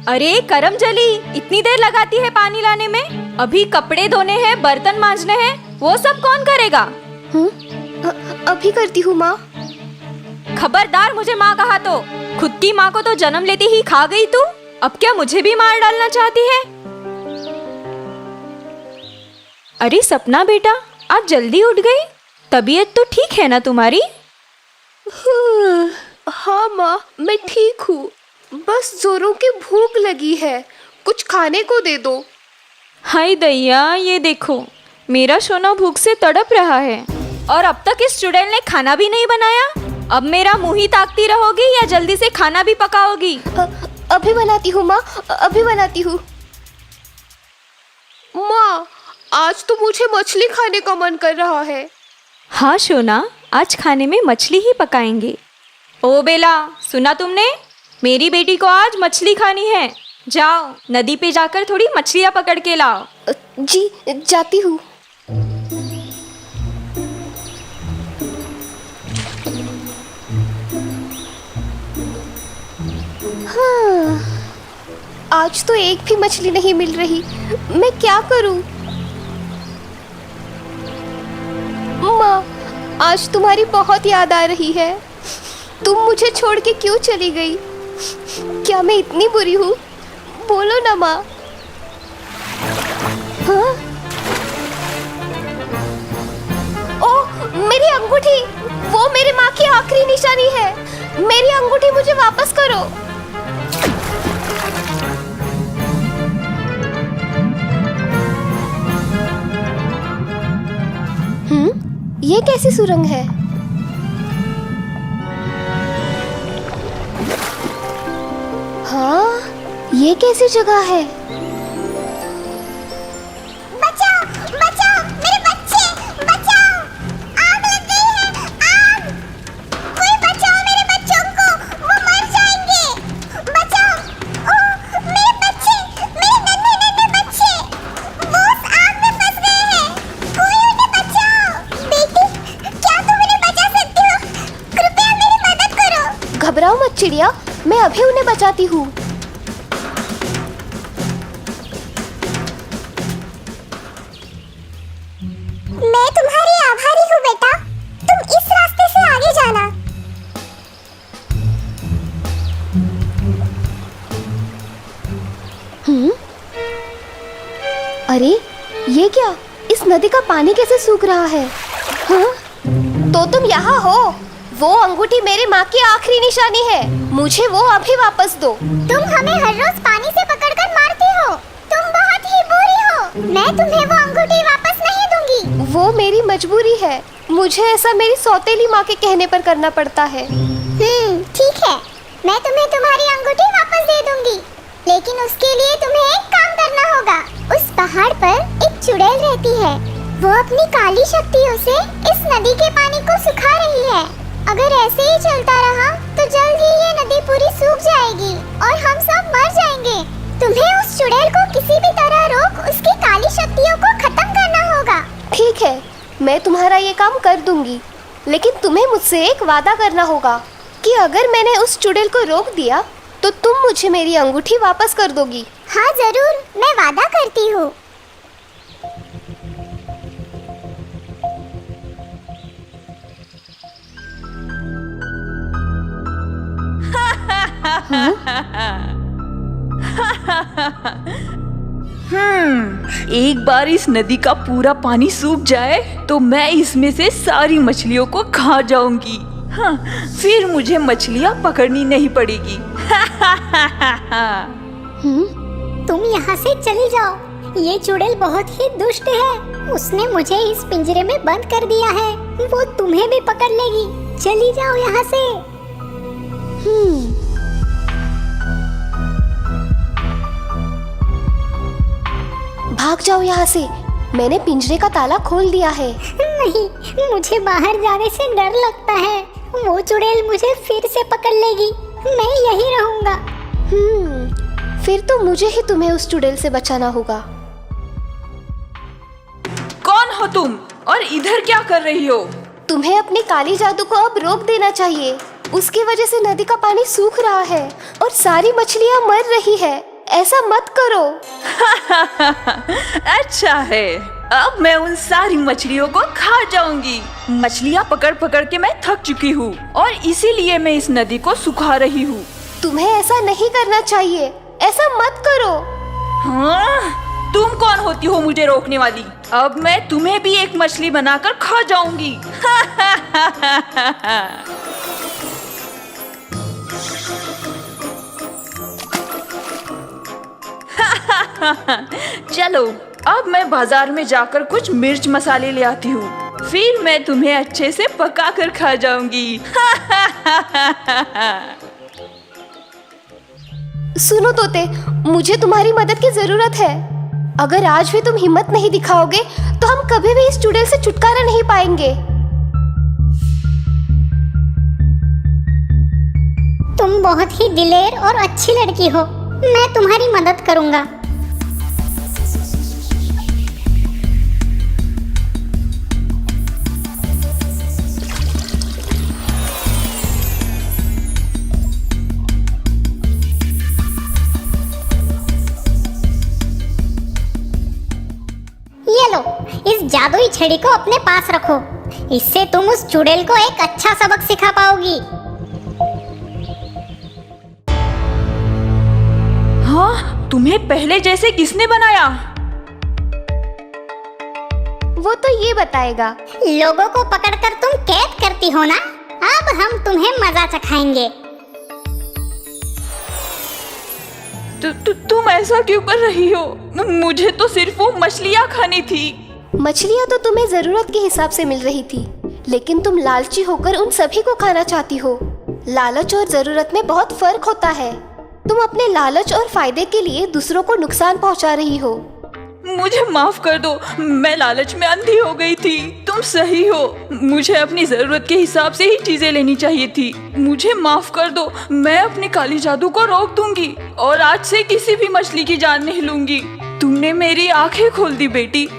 अरे करम जली, इतनी देर लगाती है पानी लाने में? अभी कपड़े धोने हैं, बर्तन मांजने हैं, वो सब कौन करेगा? अभी करती हूँ माँ। खबरदार मुझे माँ कहा तो। खुद की माँ को तो जन्म लेते ही खा गई तू, अब क्या मुझे भी मार डालना चाहती है? अरे सपना बेटा, आज जल्दी उठ गई? तबीयत तो ठीक है ना तुम्हारी? हाँ माँ, मैं ठीक हूँ, बस जोरों की भूख लगी है, कुछ खाने को दे दो। हाय दैया, ये देखो मेरा सोना भूख से तड़प रहा है और अब तक इस चुड़ैल ने खाना भी नहीं बनाया। अब मेरा मुंह ही ताकती रहोगी या जल्दी से खाना भी पकाओगी? अभी बनाती हूँ माँ, अभी बनाती हूँ। माँ, आज तो मुझे मछली खाने का मन कर रहा है। हाँ सोना, आज खाने में मछली ही पकाएंगे। ओ बेला, सुना तुमने? मेरी बेटी को आज मछली खानी है। जाओ नदी पे जाकर थोड़ी मछलियाँ पकड़ के लाओ। जी, जाती हूँ। हाँ, आज तो एक भी मछली नहीं मिल रही, मैं क्या करूँ? माँ, आज तुम्हारी बहुत याद आ रही है। तुम मुझे छोड़ के क्यों चली गई? क्या मैं इतनी बुरी हूँ? बोलो ना माँ। हाँ? ओह, मेरी अंगूठी! वो मेरी माँ की आखिरी निशानी है। मेरी अंगूठी मुझे वापस करो। ये कैसी सुरंग है? हाँ, ये कैसी जगह है? बचाओ, बचाओ, मेरे बच्चे, बचाओ! आग लग गई है, आग! कोई बचाओ मेरे बच्चों को, वो मर जाएंगे। बचाओ! ओह, मेरे बच्चे, मेरे नन्हे नन्हे बच्चे, वो उस आग में फंस गए हैं। कोई उन्हें बचाओ। बेटी, क्या तुम उन्हें बचा सकती हो? कृपया मेरी मदद करो। घबराओ मत चिड़िया, मैं अभी उन्हें बचाती हूँ। मैं तुम्हारी आभारी हूँ बेटा, तुम इस रास्ते से आगे जाना। अरे ये क्या? इस नदी का पानी कैसे सूख रहा है? हाँ? तो तुम यहाँ हो? वो अंगूठी मेरी माँ की आखिरी निशानी है, मुझे वो अभी वापस दो। तुम हमें हर रोज पानी से पकड़कर मारती हो, तुम बहुत ही बुरी हो। मैं तुम्हें वो अंगूठी वापस नहीं दूंगी। वो मेरी मजबूरी है, मुझे ऐसा मेरी सौतेली माँ के कहने पर करना पड़ता है। ठीक है, मैं तुम्हें तुम्हारी अंगूठी वापस दे दूंगी, लेकिन उसके लिए तुम्हें एक काम करना होगा। उस पहाड़ पर एक चुड़ैल रहती है, वो अपनी काली शक्तियों से इस नदी के पानी को सुखा रही है। अगर ऐसे ही चलता रहा तो जल्द ही ये नदी पूरी सूख जाएगी और हम सब मर जाएंगे। तुम्हें उस चुड़ैल को किसी भी तरह रोक उसकी काली शक्तियों को खत्म करना होगा। ठीक है, मैं तुम्हारा ये काम कर दूंगी, लेकिन तुम्हें मुझसे एक वादा करना होगा कि अगर मैंने उस चुड़ैल को रोक दिया तो तुम मुझे मेरी अंगूठी वापस कर दोगी। हाँ जरूर, मैं वादा करती हूँ। एक बार इस नदी का पूरा पानी सूख जाए तो मैं इसमें से सारी मछलियों को खा जाऊंगी। हाँ, फिर मुझे मछलियाँ पकड़नी नहीं पड़ेगी। तुम यहाँ से चली जाओ, ये चुड़ैल बहुत ही दुष्ट है। उसने मुझे इस पिंजरे में बंद कर दिया है, वो तुम्हें भी पकड़ लेगी। चली जाओ यहाँ से। भाग जाओ यहाँ से, मैंने पिंजरे का ताला खोल दिया है। नहीं, मुझे बाहर जाने से डर लगता है, वो चुड़ैल मुझे फिर से पकड़ लेगी। मैं यहीं रहूंगा। फिर तो मुझे ही तुम्हें उस चुड़ैल से बचाना होगा। कौन हो तुम और इधर क्या कर रही हो? तुम्हें अपनी काली जादू को अब रोक देना चाहिए। उसकी वजह से नदी का पानी सूख रहा है और सारी मछलियाँ मर रही है। ऐसा मत करो। अच्छा है, अब मैं उन सारी मछलियों को खा जाऊंगी। मछलियाँ पकड़ पकड़ के मैं थक चुकी हूँ और इसीलिए मैं इस नदी को सुखा रही हूँ। तुम्हें ऐसा नहीं करना चाहिए, ऐसा मत करो। हाँ? तुम कौन होती हो मुझे रोकने वाली? अब मैं तुम्हें भी एक मछली बनाकर खा जाऊंगी। चलो, अब मैं बाजार में जाकर कुछ मिर्च मसाले ले आती हूँ, फिर मैं तुम्हें अच्छे से पका कर खा जाऊंगी। सुनो तोते, मुझे तुम्हारी मदद की जरूरत है। अगर आज भी तुम हिम्मत नहीं दिखाओगे तो हम कभी भी इस चुड़ैल से छुटकारा नहीं पाएंगे। तुम बहुत ही दिलेर और अच्छी लड़की हो, मैं तुम्हारी मदद करूंगा। ये लो, इस जादुई छड़ी को अपने पास रखो। इससे तुम उस चुड़ैल को एक अच्छा सबक सिखा पाओगी। हाँ, तुम्हें पहले जैसे किसने बनाया? वो तो ये बताएगा। लोगों को पकड़कर तुम कैद करती हो ना, अब हम तुम्हें मजा चखाएंगे। तुम ऐसा क्यों कर रही हो? मुझे तो सिर्फ वो मछलियाँ खानी थी। मछलियाँ तो तुम्हें जरूरत के हिसाब से मिल रही थी, लेकिन तुम लालची होकर उन सभी को खाना चाहती हो। लालच और जरूरत में बहुत फर्क होता है। तुम अपने लालच और फायदे के लिए दूसरों को नुकसान पहुंचा रही हो। मुझे माफ कर दो, मैं लालच में अंधी हो गई थी। तुम सही हो, मुझे अपनी जरूरत के हिसाब से ही चीजें लेनी चाहिए थी। मुझे माफ कर दो, मैं अपने काली जादू को रोक दूंगी और आज से किसी भी मछली की जान नहीं लूंगी। तुमने मेरी आंखें खोल दी बेटी।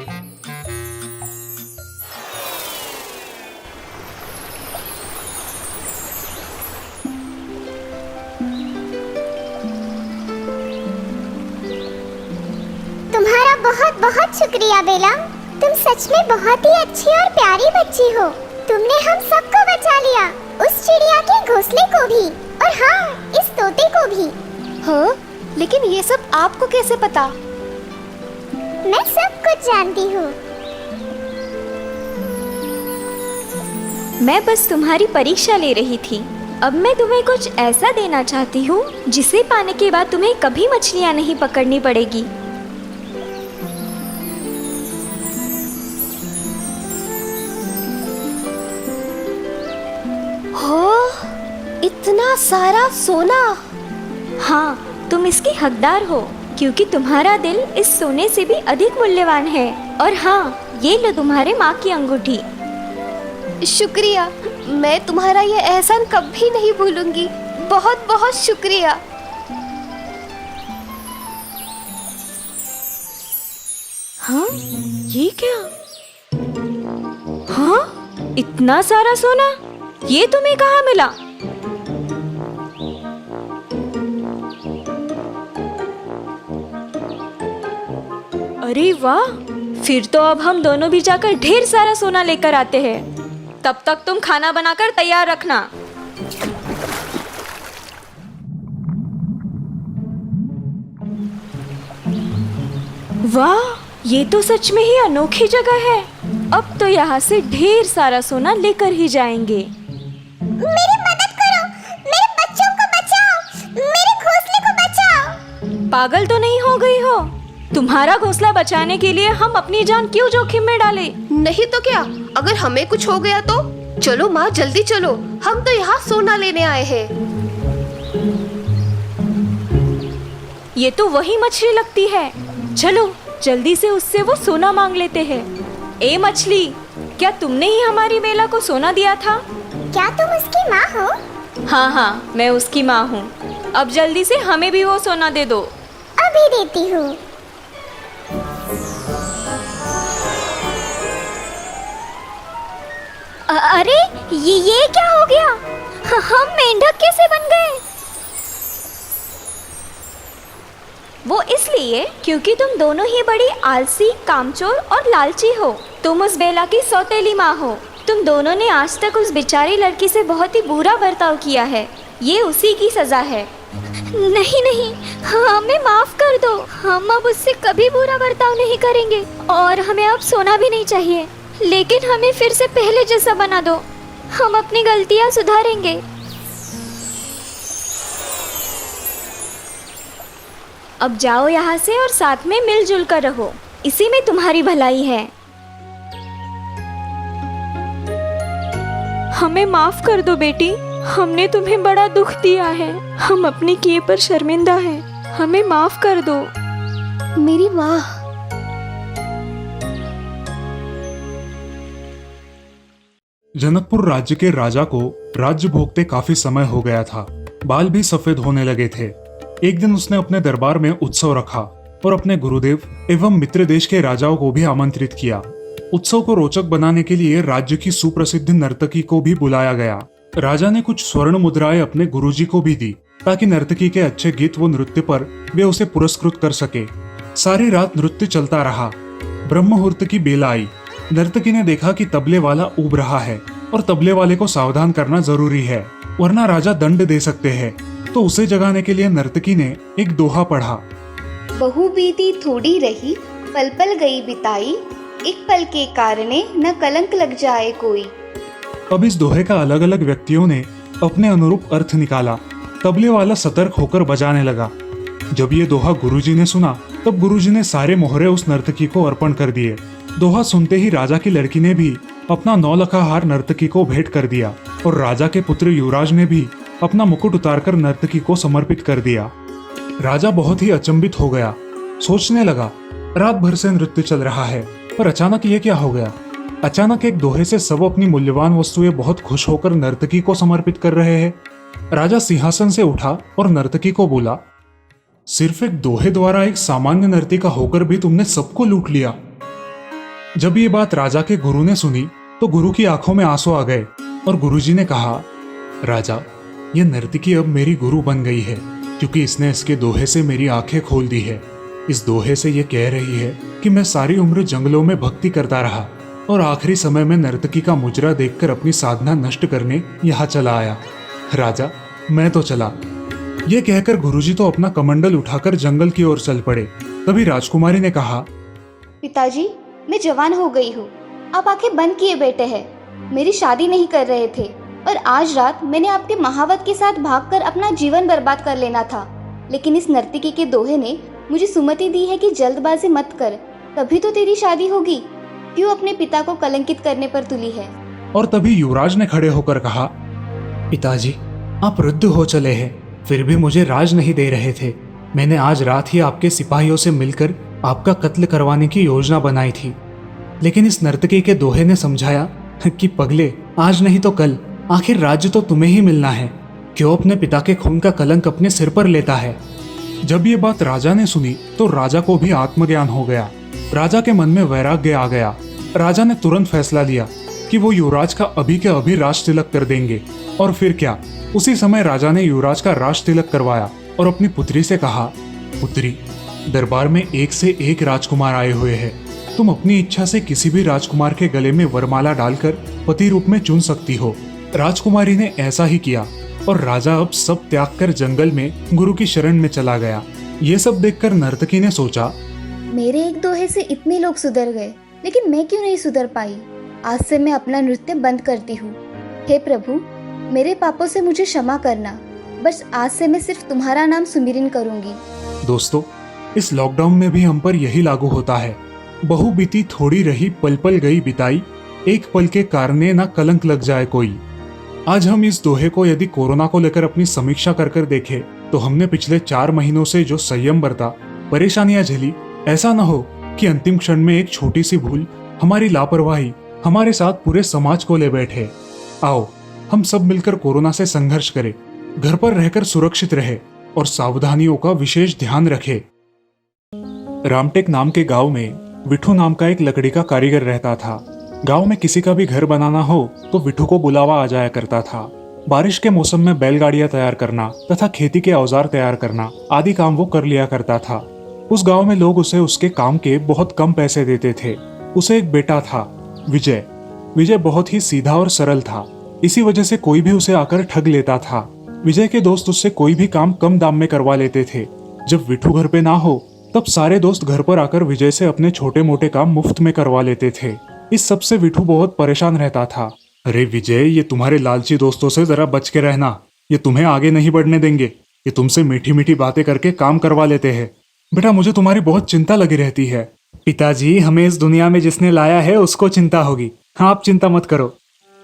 तुम्हारा बहुत बहुत शुक्रिया बेला, तुम सच में बहुत ही अच्छी और प्यारी बच्ची हो। तुमने हम सबको बचा लिया, उस चिड़िया के घोंसले को भी और हाँ, इस तोते को भी। हाँ, लेकिन ये सब आपको कैसे पता? मैं सब कुछ जानती हूँ। मैं बस तुम्हारी परीक्षा ले रही थी। अब मैं तुम्हें कुछ ऐसा देना चाहती हूँ जिसे पाने के बाद तुम्हें कभी मछलियाँ नहीं पकड़नी पड़ेगी। इतना सारा सोना। हाँ, तुम इसकी हकदार हो क्योंकि तुम्हारा दिल इस सोने से भी अधिक मूल्यवान है। और हाँ, ये लो तुम्हारे माँ की अंगूठी। शुक्रिया, मैं तुम्हारा ये एहसान कभी नहीं भूलूंगी। बहुत बहुत शुक्रिया। हाँ, ये क्या? हाँ, इतना सारा सोना, ये तुम्हें कहाँ मिला? अरे वाह, फिर तो अब हम दोनों भी जाकर ढेर सारा सोना लेकर आते हैं। तब तक तुम खाना बनाकर तैयार रखना। वाह, ये तो सच में ही अनोखी जगह है। अब तो यहाँ से ढेर सारा सोना लेकर ही जाएंगे। मेरी मदद करो, मेरे बच्चों को बचाओ, मेरे घोंसले को बचाओ। पागल तो नहीं हो गई हो? तुम्हारा घोंसला बचाने के लिए हम अपनी जान क्यों जोखिम में डाले? नहीं तो क्या, अगर हमें कुछ हो गया तो? चलो माँ, जल्दी चलो, हम तो यहाँ सोना लेने आए हैं। ये तो वही मछली लगती है। चलो जल्दी से उससे वो सोना मांग लेते हैं। ए मछली, क्या तुमने ही हमारी बेला को सोना दिया था? क्या तुम उसकी माँ हो? हाँ हाँ, मैं उसकी माँ हूँ। अब जल्दी से हमें भी वो सोना दे दो। अभी देती हूँ। अरे ये क्या हो गया? हम मेंढक कैसे बन गए? वो इसलिए क्योंकि तुम दोनों ही बड़ी आलसी, कामचोर और लालची हो। तुम उस बेला की सौतेली माँ हो। तुम दोनों ने आज तक उस बेचारी लड़की से बहुत ही बुरा बर्ताव किया है। ये उसी की सजा है। नहीं नहीं, हमें माफ कर दो। हम अब उससे कभी बुरा बर्ताव नहीं करेंगे और हमें अब सोना भी नहीं चाहिए। लेकिन हमें फिर से पहले जैसा बना दो। हम अपनी गलतियां सुधारेंगे। अब जाओ यहाँ से और साथ में मिलजुल कर रहो। इसी में तुम्हारी भलाई है। हमें माफ कर दो बेटी। हमने तुम्हें बड़ा दुख दिया है। हम अपने किए पर शर्मिंदा हैं। हमें माफ कर दो। मेरी माँ। जनकपुर राज्य के राजा को राज्य भोगते काफी समय हो गया था। बाल भी सफेद होने लगे थे। एक दिन उसने अपने दरबार में उत्सव रखा और अपने गुरुदेव एवं मित्र देश के राजाओं को भी आमंत्रित किया। उत्सव को रोचक बनाने के लिए राज्य की सुप्रसिद्ध नर्तकी को भी बुलाया गया। राजा ने कुछ स्वर्ण मुद्राएं अपने गुरुजी को भी दी ताकि नर्तकी के अच्छे गीत व नृत्य पर वे उसे पुरस्कृत कर सके। सारी रात नृत्य चलता रहा। ब्रह्म मुहूर्त की बेला आई। नर्तकी ने देखा कि तबले वाला ऊब रहा है और तबले वाले को सावधान करना जरूरी है, वरना राजा दंड दे सकते हैं। तो उसे जगाने के लिए नर्तकी ने एक दोहा पढ़ा। बहु बीती थोड़ी रही, पल पल गई बिताई, एक पल के कारणे न कलंक लग जाए कोई। अब इस दोहे का अलग अलग व्यक्तियों ने अपने अनुरूप अर्थ निकाला। तबले वाला सतर्क होकर बजाने लगा। जब ये दोहा गुरुजी ने सुना तब गुरुजी ने सारे मोहरे उस नर्तकी को अर्पण कर दिए। दोहा सुनते ही राजा की लड़की ने भी अपना 9 लखा हार नर्तकी को भेंट कर दिया और राजा के पुत्र युवराज ने भी अपना मुकुट उतारकर नर्तकी को समर्पित कर दिया। राजा बहुत ही अचंभित हो गया। सोचने लगा, रात भर से नृत्य चल रहा है पर अचानक ये क्या हो गया। अचानक एक दोहे से सब अपनी मूल्यवान वस्तुएं बहुत खुश होकर नर्तकी को समर्पित कर रहे हैं। राजा सिंहासन से उठा और नर्तकी को बोला, सिर्फ एक दोहे द्वारा एक सामान्य नर्तिका होकर भी तुमने सबको लूट लिया। जब ये बात राजा के गुरु ने सुनी तो गुरु की आंखों में आंसू आ गए और गुरुजी ने कहा, राजा, ये नर्तकी अब मेरी गुरु बन गई है क्योंकि इसने इसके दोहे से मेरी आंखें खोल दी है। इस दोहे से ये कह रही है कि मैं सारी उम्र जंगलों में भक्ति करता रहा और आखिरी समय में नर्तकी का मुजरा देखकर अपनी साधना नष्ट करने यहाँ चला आया। राजा, मैं तो चला। ये कहकर गुरुजी तो अपना कमंडल उठाकर जंगल की ओर चल पड़े। तभी राजकुमारी ने कहा, पिताजी, मैं जवान हो गई हूँ। आप आंखें बंद किए बैठे हैं। मेरी शादी नहीं कर रहे थे और आज रात मैंने आपके महावत के साथ भागकर अपना जीवन बर्बाद कर लेना था। लेकिन इस नर्तकी के दोहे ने मुझे सुमति दी है कि जल्दबाजी मत कर, तभी तो तेरी शादी होगी। क्यों अपने पिता को कलंकित करने पर तुली है। और तभी युवराज ने खड़े होकर कहा, पिताजी, आप वृद्ध हो चले हैं फिर भी मुझे राज नहीं दे रहे थे। मैंने आज रात ही आपके सिपाहियों से मिलकर आपका कत्ल करवाने की योजना बनाई थी, लेकिन इस नर्तकी के दोहे ने समझाया कि पगले, आज नहीं तो कल आखिर राज्य तो तुम्हें ही मिलना है। क्यों अपने पिता के खून का कलंक अपने सिर पर लेता है। जब ये बात राजा ने सुनी तो राजा को भी आत्मज्ञान हो गया। राजा के मन में वैराग्य आ गया। राजा ने तुरंत फैसला लिया कि वो युवराज का अभी के अभी राज तिलक कर देंगे। और फिर क्या, उसी समय राजा ने युवराज का राज तिलक करवाया और अपनी पुत्री से कहा, पुत्री, दरबार में एक से एक राजकुमार आए हुए हैं। तुम अपनी इच्छा से किसी भी राजकुमार के गले में वरमाला डालकर पति रूप में चुन सकती हो। राजकुमारी ने ऐसा ही किया और राजा अब सब त्याग कर जंगल में गुरु की शरण में चला गया। ये सब देखकर नर्तकी ने सोचा, मेरे एक दोहे से इतने लोग सुधर गए, लेकिन मैं क्यों नहीं सुधर पाई। आज से मैं अपना नृत्य बंद करती हूँ। हे प्रभु, मेरे पापों से मुझे क्षमा करना। बस आज से मैं सिर्फ तुम्हारा नाम सुमिरन करूंगी। दोस्तों, इस लॉकडाउन में भी हम पर यही लागू होता है। बहु बीती थोड़ी रही, पल पल गई बिताई, एक पल के कारणे ना कलंक लग जाए कोई। आज हम इस दोहे को यदि कोरोना को लेकर अपनी समीक्षा कर देखें तो हमने पिछले 4 महीनों से जो संयम बरता, परेशानियां झेली, ऐसा न हो कि अंतिम क्षण में एक छोटी सी भूल, हमारी लापरवाही हमारे साथ पूरे समाज को ले बैठे। आओ हम सब मिलकर कोरोना से संघर्ष करें, घर पर रहकर सुरक्षित रहे और सावधानियों का विशेष ध्यान रखें। रामटेक नाम के गांव में विठू नाम का एक लकड़ी का कारीगर रहता था। गांव में किसी का भी घर बनाना हो तो विठू को बुलावा आ जाया करता था। बारिश के मौसम में बैलगाड़ियां तैयार करना तथा खेती के औजार तैयार करना आदि काम वो कर लिया करता था। उस गांव में लोग उसे उसके काम के बहुत कम पैसे देते थे। उसे एक बेटा था, विजय। विजय बहुत ही सीधा और सरल था, इसी वजह से कोई भी उसे आकर ठग लेता था। विजय के दोस्त उससे कोई भी काम कम दाम में करवा लेते थे। जब विठू घर पे ना हो तब सारे दोस्त घर पर आकर विजय से अपने छोटे मोटे काम मुफ्त में करवा लेते थे। इस सब से विठू बहुत परेशान रहता था। अरे विजय, ये तुम्हारे लालची दोस्तों से जरा बच के रहना, ये तुम्हें आगे नहीं बढ़ने देंगे। ये तुमसे मीठी मीठी बातें करके काम करवा लेते हैं। बेटा, मुझे तुम्हारी बहुत चिंता लगी रहती है। पिताजी, हमें इस दुनिया में जिसने लाया है उसको चिंता होगी, हाँ आप चिंता मत करो।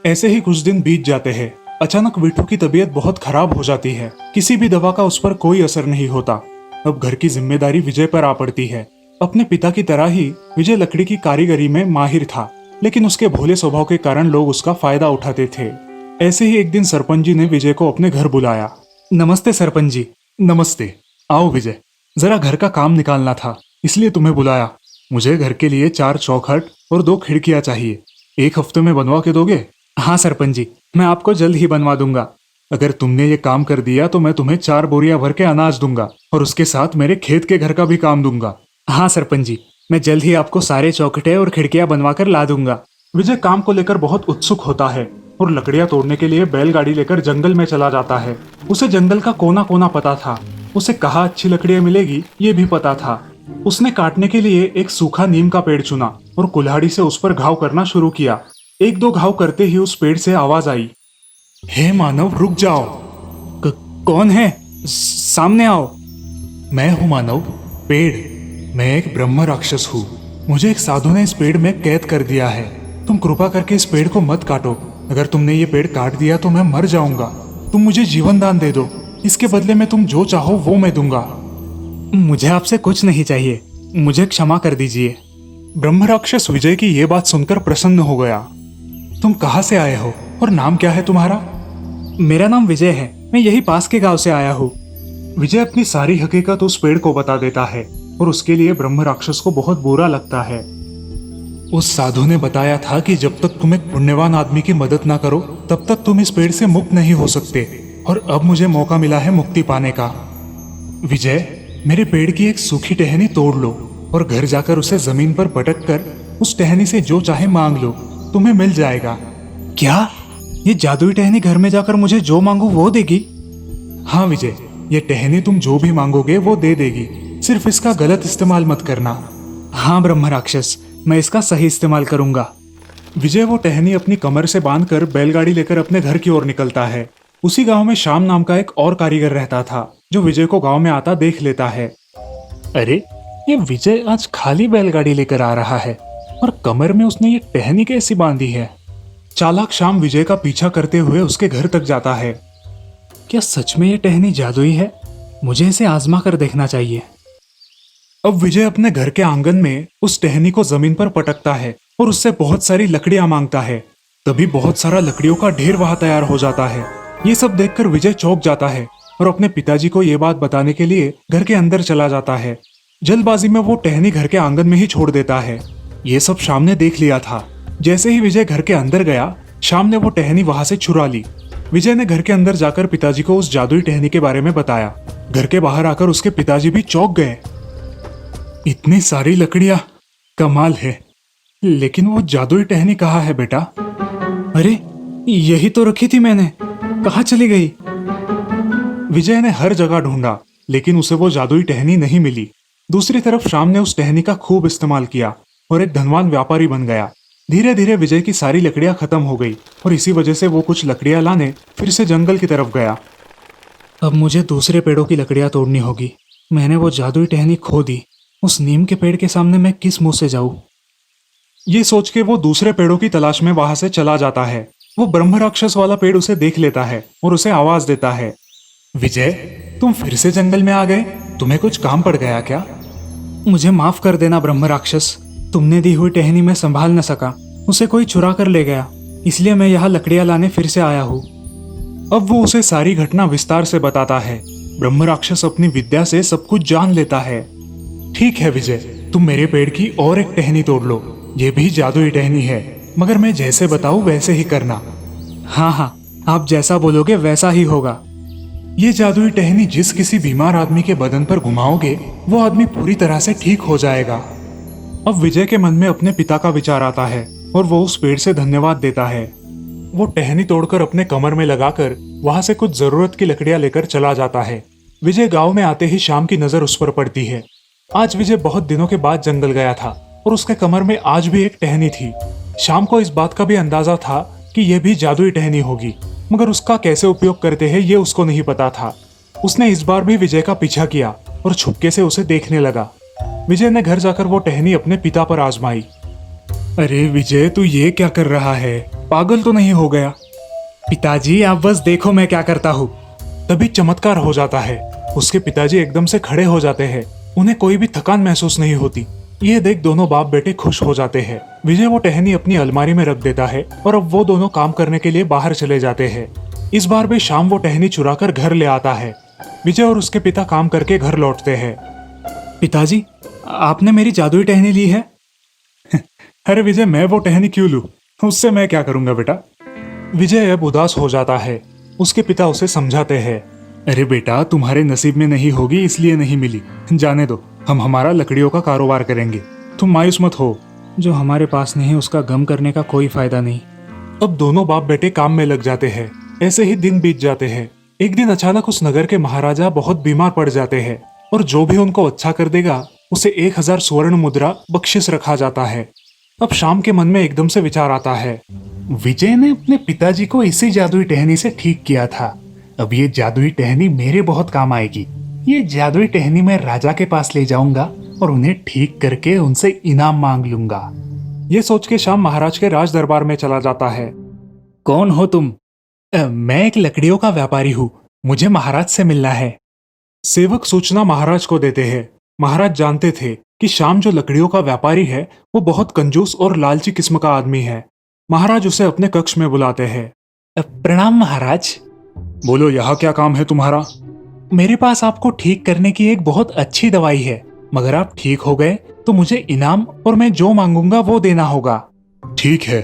ऐसे ही कुछ दिन बीत जाते हैं। अचानक विठू की तबीयत बहुत खराब हो जाती है। किसी भी दवा का उस पर कोई असर नहीं होता। अब घर की जिम्मेदारी विजय पर आ पड़ती है। अपने पिता की तरह ही विजय लकड़ी की कारीगरी में माहिर था, लेकिन उसके भोले स्वभाव के कारण लोग उसका फायदा उठाते थे। ऐसे ही एक दिन सरपंच जी ने विजय को अपने घर बुलाया। नमस्ते सरपंच जी। नमस्ते। आओ विजय, जरा घर का काम निकालना था, इसलिए तुम्हें बुलाया। मुझे घर के लिए 4 चौखट और 2 खिड़कियां चाहिए। 1 हफ्ते में बनवा के दोगे? हाँ सरपंच जी, मैं आपको जल्द ही बनवा दूंगा। अगर तुमने ये काम कर दिया तो मैं तुम्हें 4 बोरियां भर के अनाज दूंगा और उसके साथ मेरे खेत के घर का भी काम दूंगा। हाँ सरपंच जी, मैं जल्द ही आपको सारे चौखटे और खिड़कियां बनवा कर ला दूंगा। विजय काम को लेकर बहुत उत्सुक होता है और लकड़ियां तोड़ने के लिए बैलगाड़ी लेकर जंगल में चला जाता है। उसे जंगल का कोना कोना पता था। उसे कहाँ अच्छी लकड़ियां मिलेगी ये भी पता था। उसने काटने के लिए एक सूखा नीम का पेड़ चुना और कुल्हाड़ी से उस पर घाव करना शुरू किया। 1-2 घाव करते ही उस पेड़ से आवाज आई, हे मानव रुक जाओ। कौन है? सामने आओ। मैं हूँ मानव, पेड़। मैं एक ब्रह्म राक्षस हूँ। मुझे एक साधु ने इस पेड़ में कैद कर दिया है। तुम कृपा करके इस पेड़ को मत काटो। अगर तुमने ये पेड़ काट दिया तो मैं मर जाऊंगा। तुम मुझे जीवन दान दे दो, इसके बदले में तुम जो चाहो वो मैं दूंगा। मुझे आपसे कुछ नहीं चाहिए, मुझे क्षमा कर दीजिए। ब्रह्म राक्षस विजय की ये बात सुनकर प्रसन्न हो गया। तुम कहाँ से आए हो और नाम क्या है तुम्हारा? मेरा नाम विजय है, मैं यही पास के गांव से आया हूँ। विजय अपनी सारी हकीकत उस पेड़ को बता देता है और उसके लिए ब्रह्म राक्षस को बहुत बुरा लगता है। उस साधु ने बताया था कि जब तक तुम एक पुण्यवान आदमी की मदद ना करो तब तक तुम इस पेड़ से मुक्त नहीं हो सकते, और अब मुझे मौका मिला है मुक्ति पाने का। विजय, मेरे पेड़ की एक सूखी टहनी तोड़ लो और घर जाकर उसे जमीन पर पटक कर उस टहनी से जो चाहे मांग लो, तुम्हें मिल जाएगा। क्या? ये जादुई टहनी घर में जाकर मुझे जो मांगू वो देगी? हाँ विजय, ये टहनी तुम जो भी मांगोगे वो दे देगी, सिर्फ इसका गलत इस्तेमाल मत करना। हाँ ब्रह्म राक्षस, मैं इसका सही इस्तेमाल करूंगा। विजय वो टहनी अपनी कमर से बांधकर बैलगाड़ी लेकर अपने घर की ओर निकलता है। उसी गांव में श्याम नाम का एक और कारीगर रहता था जो विजय को गांव में आता देख लेता है। अरे, ये विजय आज खाली बैलगाड़ी लेकर आ रहा है और कमर में उसने ये टहनी कैसी बांधी है? चालाक श्याम विजय का पीछा करते हुए उसके घर तक जाता है। क्या सच में ये टहनी जादुई है? मुझे इसे आजमा कर देखना चाहिए। अब विजय अपने घर के आंगन में उस टहनी को जमीन पर पटकता है और उससे बहुत सारी लकड़ियां मांगता है। तभी बहुत सारा लकड़ियों का ढेर वहां तैयार हो जाता है। ये सब देखकर विजय चौंक जाता है और अपने पिताजी को ये बात बताने के लिए घर के अंदर चला जाता है। जल्दबाजी में वो टहनी घर के आंगन में ही छोड़ देता है। ये सब श्याम ने देख लिया था। जैसे ही विजय घर के अंदर गया, श्याम ने वो टहनी वहां से चुरा ली। विजय ने घर के अंदर जाकर पिताजी को उस जादुई टहनी के बारे में बताया। घर के बाहर आकर उसके पिताजी भी चौंक गए। इतनी सारी लकड़ियां, कमाल है। लेकिन वो जादुई टहनी कहाँ है बेटा? अरे, यही तो रखी थी मैंने, कहाँ चली गई? विजय ने हर जगह ढूंढा लेकिन उसे वो जादुई टहनी नहीं मिली। दूसरी तरफ श्याम ने उस टहनी का खूब इस्तेमाल किया और एक धनवान व्यापारी बन गया। धीरे धीरे विजय की सारी लकड़ियां खत्म हो गई और इसी वजह से वो कुछ लकड़ियां लाने फिर से जंगल की तरफ गया। अब मुझे दूसरे पेड़ों की लकड़ियां तोड़नी होगी। मैंने वो जादुई टहनी खो दी। उस नीम के पेड़ के सामने मैं किस मुंह से जाऊं? ये सोच के वो दूसरे पेड़ों की तलाश में वहां से चला जाता है। वो ब्रह्म राक्षस वाला पेड़ उसे देख लेता है और उसे आवाज देता है, विजय, तुम फिर से जंगल में आ गए? तुम्हें कुछ काम पड़ गया क्या? मुझे माफ कर देना ब्रह्म राक्षस, तुमने दी हुई टहनी मैं संभाल न सका, उसे कोई चुरा कर ले गया, इसलिए मैं यहाँ लकड़ियां लाने फिर से आया हूँ। अब वो उसे सारी घटना विस्तार से बताता है। ब्रह्म राक्षस अपनी विद्या से सब कुछ जान लेता है। ठीक है विजय, तुम मेरे पेड़ की और एक टहनी तोड़ लो। ये भी जादुई टहनी है, मगर मैं जैसे बताऊं वैसे ही करना। हाँ हाँ, आप जैसा बोलोगे वैसा ही होगा। ये जादुई टहनी जिस किसी बीमार आदमी के बदन पर घुमाओगे वो आदमी पूरी तरह से ठीक हो जाएगा। अब विजय के मन में अपने पिता का विचार आता है और वो उस पेड़ से धन्यवाद देता है। वो टहनी तोड़कर अपने कमर में लगाकर वहां से कुछ जरूरत की लकड़ियां लेकर चला जाता है। विजय गांव में आते ही शाम की नजर उस पर पड़ती है। आज विजय बहुत दिनों के बाद जंगल गया था और उसके कमर में आज भी एक टहनी थी। शाम को इस बात का भी अंदाजा था कि यह भी जादुई टहनी होगी, मगर उसका कैसे उपयोग करते हैं ये उसको नहीं पता था। उसने इस बार भी विजय का पीछा किया और छुपके से उसे देखने लगा। विजय ने घर जाकर वो टहनी अपने पिता पर आजमाई। अरे विजय, तू ये क्या कर रहा है? पागल तो नहीं हो गया? पिताजी आप बस देखो मैं क्या करता हूँ। तभी चमत्कार हो जाता है। उसके पिताजी एकदम से खड़े हो जाते हैं। उन्हें कोई भी थकान महसूस नहीं होती। ये देख दोनों बाप बेटे खुश हो जाते हैं। विजय वो टहनी अपनी अलमारी में रख देता है और अब वो दोनों काम करने के लिए बाहर चले जाते हैं। इस बार भी शाम वो टहनी चुराकर घर ले आता है। विजय और उसके पिता काम करके घर लौटते हैं। पिताजी, आपने मेरी जादुई टहनी ली है? अरे विजय, मैं वो टहनी क्यों लूं? उससे मैं क्या करूंगा बेटा? विजय अब उदास हो जाता है। उसके पिता उसे समझाते हैं। अरे बेटा, तुम्हारे नसीब में नहीं होगी इसलिए नहीं मिली, जाने दो, हम हमारा लकड़ियों का कारोबार करेंगे, तुम मायूस मत हो। जो हमारे पास नहीं उसका गम करने का कोई फायदा नहीं। अब दोनों बाप बेटे काम में लग जाते हैं। ऐसे ही दिन बीत जाते हैं। एक दिन अचानक उस नगर के महाराजा बहुत बीमार पड़ जाते हैं और जो भी उनको अच्छा कर देगा उसे 1000 स्वर्ण मुद्रा बख्शिश रखा जाता है। अब शाम के मन में एकदम से विचार आता है। विजय ने अपने पिताजी को इसी जादुई टहनी से ठीक किया था। अब ये जादुई टहनी मेरे बहुत काम आएगी। ये जादुई टहनी मैं राजा के पास ले जाऊंगा और उन्हें ठीक करके उनसे इनाम मांग लूंगा। ये सोच के शाम महाराज के राज दरबार में चला जाता है। कौन हो तुम? मैं एक लकड़ियों का व्यापारी हूँ, मुझे महाराज से मिलना है। सेवक सूचना महाराज को देते हैं। महाराज जानते थे कि शाम जो लकड़ियों का व्यापारी है वो बहुत कंजूस और लालची किस्म का आदमी है। महाराज उसे अपने कक्ष में बुलाते हैं। प्रणाम महाराज। बोलो, यहाँ क्या काम है तुम्हारा? मेरे पास आपको ठीक करने की एक बहुत अच्छी दवाई है, मगर आप ठीक हो गए तो मुझे इनाम और मैं जो मांगूंगा वो देना होगा। ठीक है,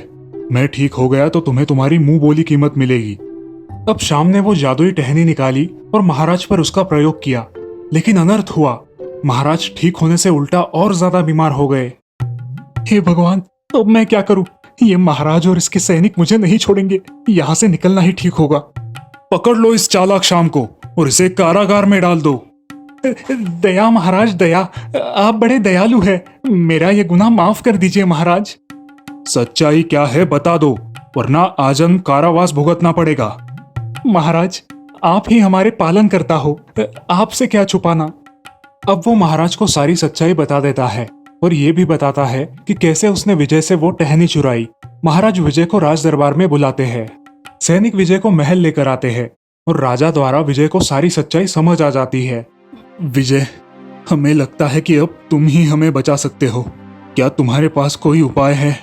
मैं ठीक हो गया तो तुम्हें तुम्हारी मुंह बोली कीमत मिलेगी। अब शाम ने वो जादुई टहनी निकाली और महाराज पर उसका प्रयोग किया, लेकिन अनर्थ हुआ। महाराज ठीक होने से उल्टा और ज्यादा बीमार हो गए। हे भगवान, अब मैं क्या करूं? ये महाराज और इसके सैनिक मुझे नहीं छोड़ेंगे। यहाँ से निकलना ही ठीक होगा। पकड़ लो इस चालाक शाम को और इसे कारागार में डाल दो। दया महाराज, दया, आप बड़े दयालु हैं। मेरा ये गुनाह माफ कर दीजिए महाराज। सच्चाई क्या है बता दो, वरना आजन्म कारावास भुगतना पड़ेगा। महाराज, आप ही हमारे पालन करता हो, आपसे क्या छुपाना। अब वो महाराज को सारी सच्चाई बता देता है और ये भी बताता है कि कैसे उसने विजय से वो टहनी चुराई। महाराज विजय को राज दरबार में बुलाते हैं। सैनिक विजय को महल लेकर आते हैं और राजा द्वारा विजय को सारी सच्चाई समझ आ जाती है। विजय, हमें लगता है कि अब तुम ही हमें बचा सकते हो। क्या तुम्हारे पास कोई उपाय है?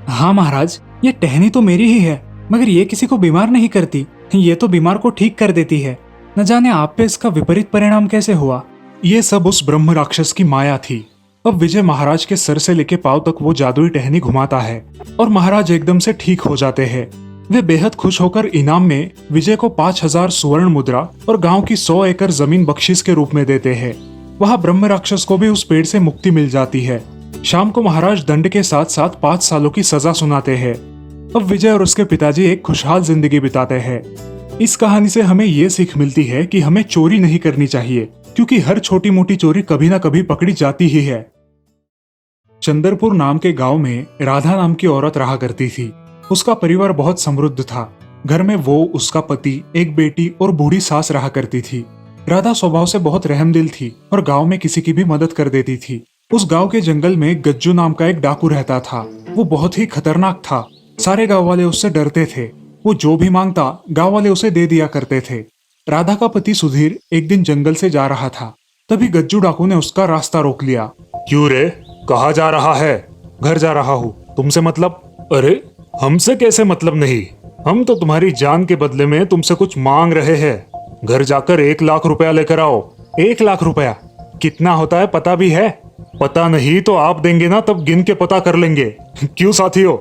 हाँ महाराज, ये टहनी तो मेरी ही है, मगर ये किसी को बीमार नहीं करती। ये तो बीमार को ठीक कर देती है। न जाने आप पे इसका विपरीत परिणाम कैसे हुआ। ये सब उस ब्रह्म राक्षस की माया थी। अब विजय महाराज के सर से लेके पांव तक वो जादुई टहनी घुमाता है और महाराज एकदम से ठीक हो जाते हैं। वे बेहद खुश होकर इनाम में विजय को 5000 स्वर्ण मुद्रा और गांव की 100 एकड़ जमीन बख्शीश के रूप में देते हैं। वहां ब्रह्म राक्षस को भी उस पेड़ से मुक्ति मिल जाती है। शाम को महाराज दंड के साथ साथ 5 सालों की सजा सुनाते हैं। अब विजय और उसके पिताजी एक खुशहाल जिंदगी बिताते हैं। इस कहानी से हमें ये सीख मिलती है कि हमें चोरी नहीं करनी चाहिए, क्योंकि हर छोटी मोटी चोरी कभी ना कभी पकड़ी जाती ही है। चंदरपुर नाम के गांव में राधा नाम की औरत रहा करती थी। उसका परिवार बहुत समृद्ध था। घर में वो, उसका पति, एक बेटी और बूढ़ी सास रहा करती थी। राधा स्वभाव से बहुत रहमदिल थी और गांव में किसी की भी मदद कर देती थी। उस गांव के जंगल में गज्जू नाम का एक डाकू रहता था। वो बहुत ही खतरनाक था। सारे गांव वाले उससे डरते थे। वो जो भी मांगता गांव वाले उसे दे दिया करते थे। राधा का पति सुधीर एक दिन जंगल से जा रहा था। तभी गज्जू डाकू ने उसका रास्ता रोक लिया। क्यों रे, कहाँ जा रहा है? घर जा रहा हूँ, तुमसे मतलब? अरे हमसे कैसे मतलब नहीं, हम तो तुम्हारी जान के बदले में तुमसे कुछ मांग रहे हैं। घर जाकर 1 लाख रुपया लेकर आओ। 1 लाख रुपया कितना होता है पता भी है? पता नहीं तो आप देंगे ना, तब गिन के पता कर लेंगे। क्यों साथियों?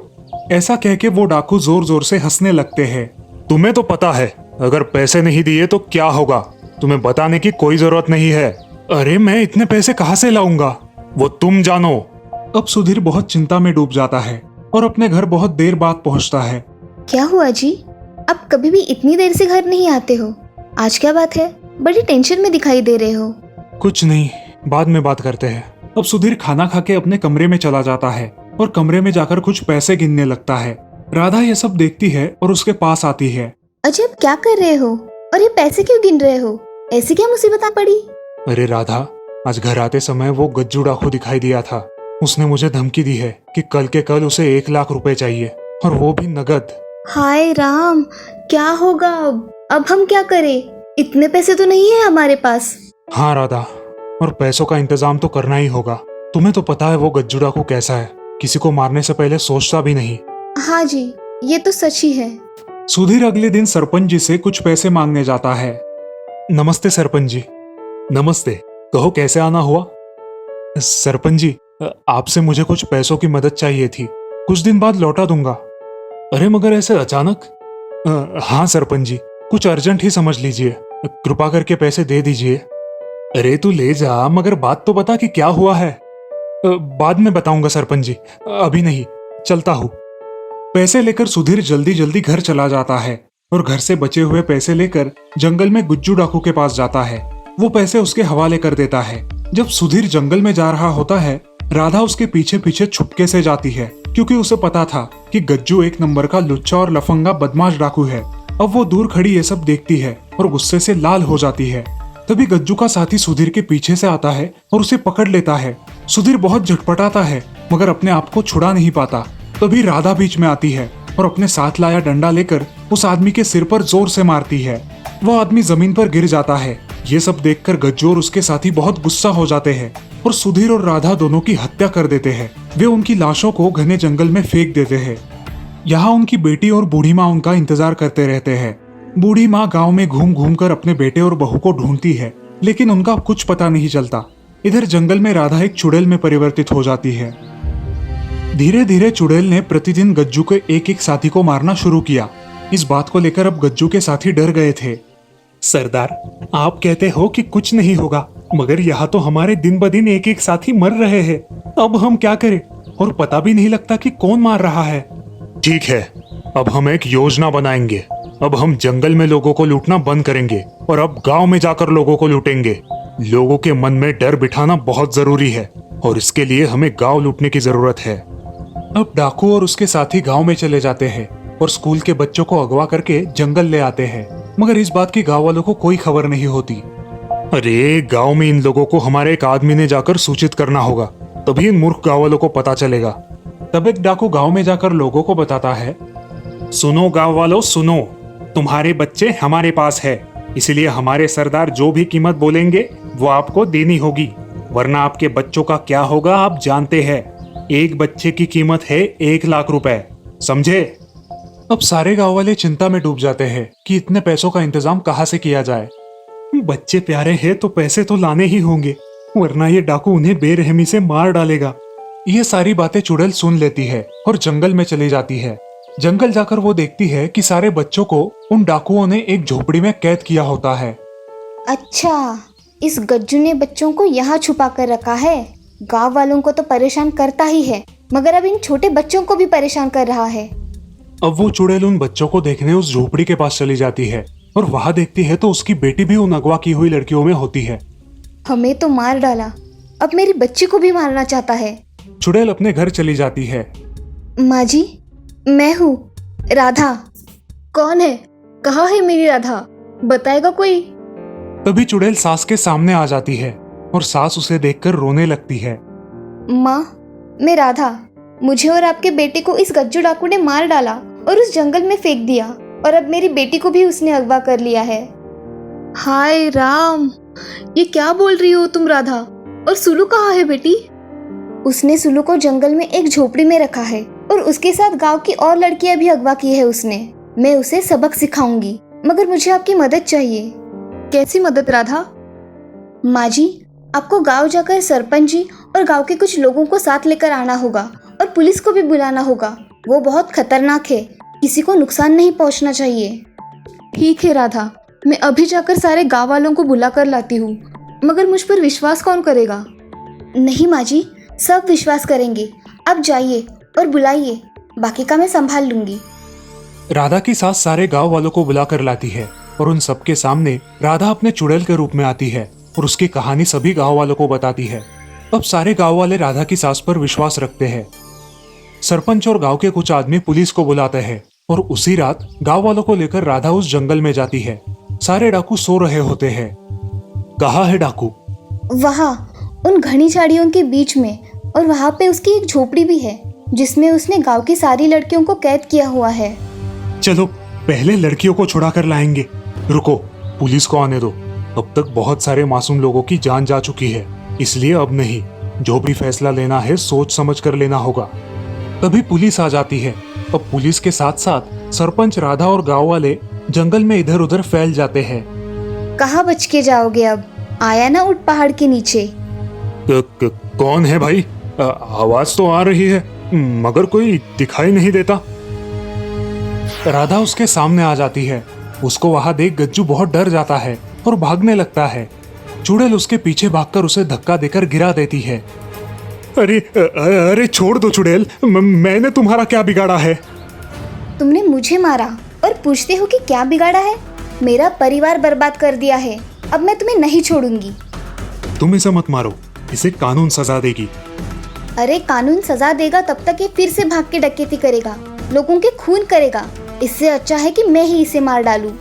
ऐसा कह के वो डाकू जोर जोर से हंसने लगते हैं। तुम्हें तो पता है अगर पैसे नहीं दिए तो क्या होगा। तुम्हें बताने की कोई जरूरत नहीं है। अरे मैं इतने पैसे कहाँ से लाऊंगा, वो तुम जानो। अब सुधीर बहुत चिंता में डूब जाता है और अपने घर बहुत देर बाद पहुंचता है। क्या हुआ जी? आप कभी भी इतनी देर से घर नहीं आते हो, आज क्या बात है? बड़ी टेंशन में दिखाई दे रहे हो। कुछ नहीं, बाद में बात करते हैं। अब सुधीर खाना खा के अपने कमरे में चला जाता है और कमरे में जाकर कुछ पैसे गिनने लगता है। राधा ये सब देखती है और उसके पास आती है। अजय, आप क्या कर रहे हो और ये पैसे क्यों गिन रहे हो? ऐसी क्या मुसीबत आ पड़ी? अरे राधा, आज घर आते समय वो गज्जू डाकू दिखाई दिया था। उसने मुझे धमकी दी है कि कल के कल उसे 1 लाख रुपए चाहिए, और वो भी नगद। हाय राम, क्या होगा अब हम क्या करें? इतने पैसे तो नहीं है हमारे पास। हाँ राधा, और पैसों का इंतजाम तो करना ही होगा। तुम्हें तो पता है वो गज्जू डाकू कैसा है, किसी को मारने से पहले सोचता भी नहीं। हाँ जी, ये तो सच ही है। सुधीर अगले दिन सरपंच जी से कुछ पैसे मांगने जाता है। नमस्ते सरपंच जी। नमस्ते, कहो कैसे आना हुआ? सरपंच जी, आपसे मुझे कुछ पैसों की मदद चाहिए थी, कुछ दिन बाद लौटा दूंगा। अरे मगर ऐसे अचानक? हाँ सरपंच जी, कुछ अर्जेंट ही समझ लीजिए, कृपा करके पैसे दे दीजिए। अरे तू ले जा, मगर बात तो बता कि क्या हुआ है। बाद में बताऊंगा सरपंच जी, अभी नहीं, चलता हूँ। पैसे लेकर सुधीर जल्दी जल्दी घर चला जाता है और घर से बचे हुए पैसे लेकर जंगल में गुज्जू डाकू के पास जाता है। वो पैसे उसके हवाले कर देता है। जब सुधीर जंगल में जा रहा होता है, राधा उसके पीछे पीछे छुपके से जाती है, क्योंकि उसे पता था कि गज्जू 1 नंबर का लुच्चा और लफंगा बदमाश डाकू है। अब वो दूर खड़ी ये सब देखती है और गुस्से से लाल हो जाती है। तभी गज्जू का साथी सुधीर के पीछे से आता है और उसे पकड़ लेता है। सुधीर बहुत झटपटाता है मगर अपने आप को छुड़ा नहीं पाता। तभी राधा बीच में आती है और अपने साथ लाया डंडा लेकर उस आदमी के सिर पर जोर से मारती है। वो आदमी जमीन पर गिर जाता है। ये सब देखकर गज्जू और उसके साथी बहुत गुस्सा हो जाते हैं और सुधीर और राधा दोनों की हत्या कर देते हैं। वे उनकी लाशों को घने जंगल में फेंक देते हैं। यहाँ उनकी बेटी और बूढ़ी माँ उनका इंतजार करते रहते हैं। बूढ़ी माँ गांव में घूम घूम कर अपने बेटे और बहू को ढूंढती है, लेकिन उनका कुछ पता नहीं चलता। इधर जंगल में राधा एक चुड़ैल में परिवर्तित हो जाती है। धीरे धीरे चुड़ैल ने प्रतिदिन गज्जू के एक एक साथी को मारना शुरू किया। इस बात को लेकर अब गज्जू के साथी डर गए थे। सरदार, आप कहते हो कि कुछ नहीं होगा, मगर यहाँ तो हमारे दिन ब दिन एक एक साथी मर रहे हैं। अब हम क्या करें, और पता भी नहीं लगता कि कौन मार रहा है। ठीक है, अब हम एक योजना बनाएंगे। अब हम जंगल में लोगों को लूटना बंद करेंगे और अब गांव में जाकर लोगों को लूटेंगे। लोगों के मन में डर बिठाना बहुत जरूरी है और इसके लिए हमें गांव लूटने की जरूरत है। अब डाकू और उसके साथी गांव में चले जाते हैं और स्कूल के बच्चों को अगवा करके जंगल ले आते हैं, मगर इस बात की गांव वालों को कोई खबर नहीं होती। अरे गांव में इन लोगों को हमारे एक आदमी ने जाकर सूचित करना होगा, तभी इन मूर्ख गांव वालों को पता चलेगा। तब एक डाकू गांव में जाकर लोगों को बताता है, सुनो गांव वालों सुनो, तुम्हारे बच्चे हमारे पास है, इसलिए हमारे सरदार जो भी कीमत बोलेंगे वो आपको देनी होगी, वरना आपके बच्चों का क्या होगा आप जानते हैं। एक बच्चे की कीमत है 1 लाख रुपए, समझे? अब सारे गांव वाले चिंता में डूब जाते हैं कि इतने पैसों का इंतजाम कहाँ से किया जाए। बच्चे प्यारे हैं तो पैसे तो लाने ही होंगे, वरना ये डाकू उन्हें बेरहमी से मार डालेगा। ये सारी बातें चुड़ैल सुन लेती है और जंगल में चली जाती है। जंगल जाकर वो देखती है कि सारे बच्चों को उन डाकुओं ने एक झोपड़ी में कैद किया होता है। अच्छा, इस गज्जू ने बच्चों को यहाँ छुपा कर रखा है। गांव वालों को तो परेशान करता ही है, मगर अब इन छोटे बच्चों को भी परेशान कर रहा है। अब वो चुड़ैल उन बच्चों को देखने उस झोपड़ी के पास चली जाती है और वहां देखती है तो उसकी बेटी भी उन अगवा की हुई लड़कियों में होती है। हमें तो मार डाला, अब मेरी बच्ची को भी मारना चाहता है। चुड़ैल अपने घर चली जाती है। माँ जी, मैं हूँ राधा। कौन है? कहाँ है मेरी राधा? बताएगा कोई? तभी चुड़ैल सास के सामने आ जाती है और सास उसे देखकर रोने लगती है। माँ, मैं राधा। मुझे और आपके बेटे को इस गज्जू डाकू ने मार डाला और उस जंगल में फेंक दिया, और अब मेरी बेटी को भी उसने अगवा कर लिया है। हाय राम, ये क्या बोल रही हो तुम राधा? और सुलू कहाँ है बेटी? उसने सुलू को जंगल में एक झोपड़ी में रखा है और उसके साथ गांव की और लड़कियां भी अगवा की है उसने। मैं उसे सबक सिखाऊंगी, मगर मुझे आपकी मदद चाहिए। कैसी मदद राधा? माँ जी, आपको गांव जाकर सरपंच जी और गांव के कुछ लोगों को साथ लेकर आना होगा और पुलिस को भी बुलाना होगा। वो बहुत खतरनाक है, किसी को नुकसान नहीं पहुंचना चाहिए। ठीक है राधा, मैं अभी जाकर सारे गांव वालों को बुला कर लाती हूँ, मगर मुझ पर विश्वास कौन करेगा? नहीं माँ जी, सब विश्वास करेंगे। आप जाइए और बुलाइए, बाकी का मैं संभाल लूंगी। राधा की सास सारे गांव वालों को बुला कर लाती है और उन सबके सामने राधा अपने चुड़ैल के रूप में आती है और उसकी कहानी सभी गांव वालों को बताती है। अब सारे गांव वाले राधा की सास पर विश्वास रखते हैं। सरपंच और गांव के कुछ आदमी पुलिस को बुलाते हैं और उसी रात गांव वालों को लेकर राधा उस जंगल में जाती है। सारे डाकू सो रहे होते हैं। कहाँ है डाकू? वहाँ उन घनी झाड़ियों के बीच में, और वहाँ पे उसकी एक झोपड़ी भी है जिसमें उसने गांव की सारी लड़कियों को कैद किया हुआ है। चलो पहले लड़कियों को छुड़ा कर लाएंगे। रुको, पुलिस को आने दो। अब तक बहुत सारे मासूम लोगों की जान जा चुकी है, इसलिए अब नहीं। जो भी फैसला लेना है सोच समझ कर लेना होगा। तभी पुलिस आ जाती है। अब पुलिस के साथ साथ सरपंच, राधा और गांव वाले जंगल में इधर उधर फैल जाते हैं। कहाँ बच के जाओगे अब? आया ना उठ पहाड़ के नीचे। कौन है भाई? आवाज तो आ रही है मगर कोई दिखाई नहीं देता। राधा उसके सामने आ जाती है। उसको वहां देख गज्जू बहुत डर जाता है और भागने लगता है। चुड़ैल उसके पीछे भागकर उसे धक्का देकर गिरा देती है। अरे छोड़ दो चुड़ैल, मैंने तुम्हारा क्या बिगाड़ा है? तुमने मुझे मारा और पूछते हो कि क्या बिगाड़ा है? मेरा परिवार बर्बाद कर दिया है। अब मैं तुम्हें नहीं छोड़ूंगी। तुम इसे मत मारो, इसे कानून सजा देगी। अरे कानून सजा देगा तब तक ये फिर से भाग के डकैती करेगा, लोगों के खून करेगा। इससे अच्छा है कि मैं ही इसे मार डालूं।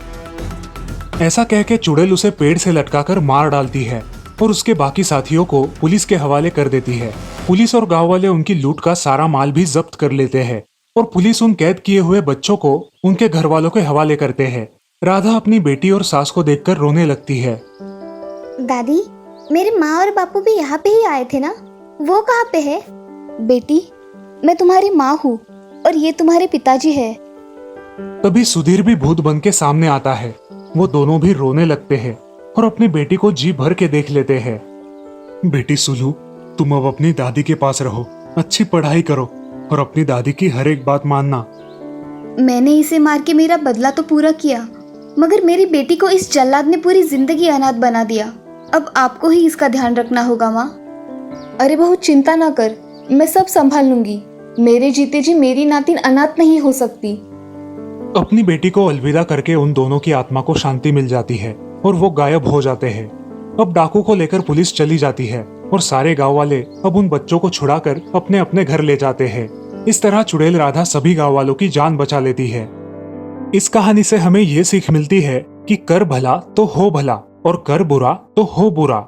ऐसा कह के चुड़ैल उसे पेड़ से लटकाकर मार डालती है और उसके बाकी साथियों को पुलिस के हवाले कर देती है। पुलिस और गांव वाले उनकी लूट का सारा माल भी जब्त कर लेते हैं और पुलिस उन कैद किए हुए बच्चों को उनके घर वालों के हवाले करते हैं। राधा अपनी बेटी और सास को देखकर रोने लगती है। दादी, मेरे माँ और बापू भी यहाँ पे ही आए थे ना? वो कहाँ पे है? बेटी, मैं तुम्हारी माँ हूँ और ये तुम्हारे पिताजी है। तभी सुधीर भी भूत बन के सामने आता है। वो दोनों भी रोने लगते हैं और अपनी बेटी को जी भर के देख लेते हैं। बेटी सुलू, तुम अब अपनी दादी के पास रहो, अच्छी पढ़ाई करो और अपनी दादी की हर एक बात मानना। मैंने इसे मार के मेरा बदला तो पूरा किया, मगर मेरी बेटी को इस जल्लाद ने पूरी जिंदगी अनाथ बना दिया। अब आपको ही इसका ध्यान रखना होगा माँ। अरे बहुत चिंता ना कर, मैं सब संभाल लूंगी। मेरे जीते जी मेरी नातिन अनाथ नहीं हो सकती। अपनी बेटी को अलविदा करके उन दोनों की आत्मा को शांति मिल जाती है और वो गायब हो जाते हैं। अब डाकू को लेकर पुलिस चली जाती है और सारे गांव वाले अब उन बच्चों को छुड़ाकर अपने अपने घर ले जाते हैं। इस तरह चुड़ैल राधा सभी गांव वालों की जान बचा लेती है। इस कहानी से हमें ये सीख मिलती है कि कर भला तो हो भला और कर बुरा तो हो बुरा।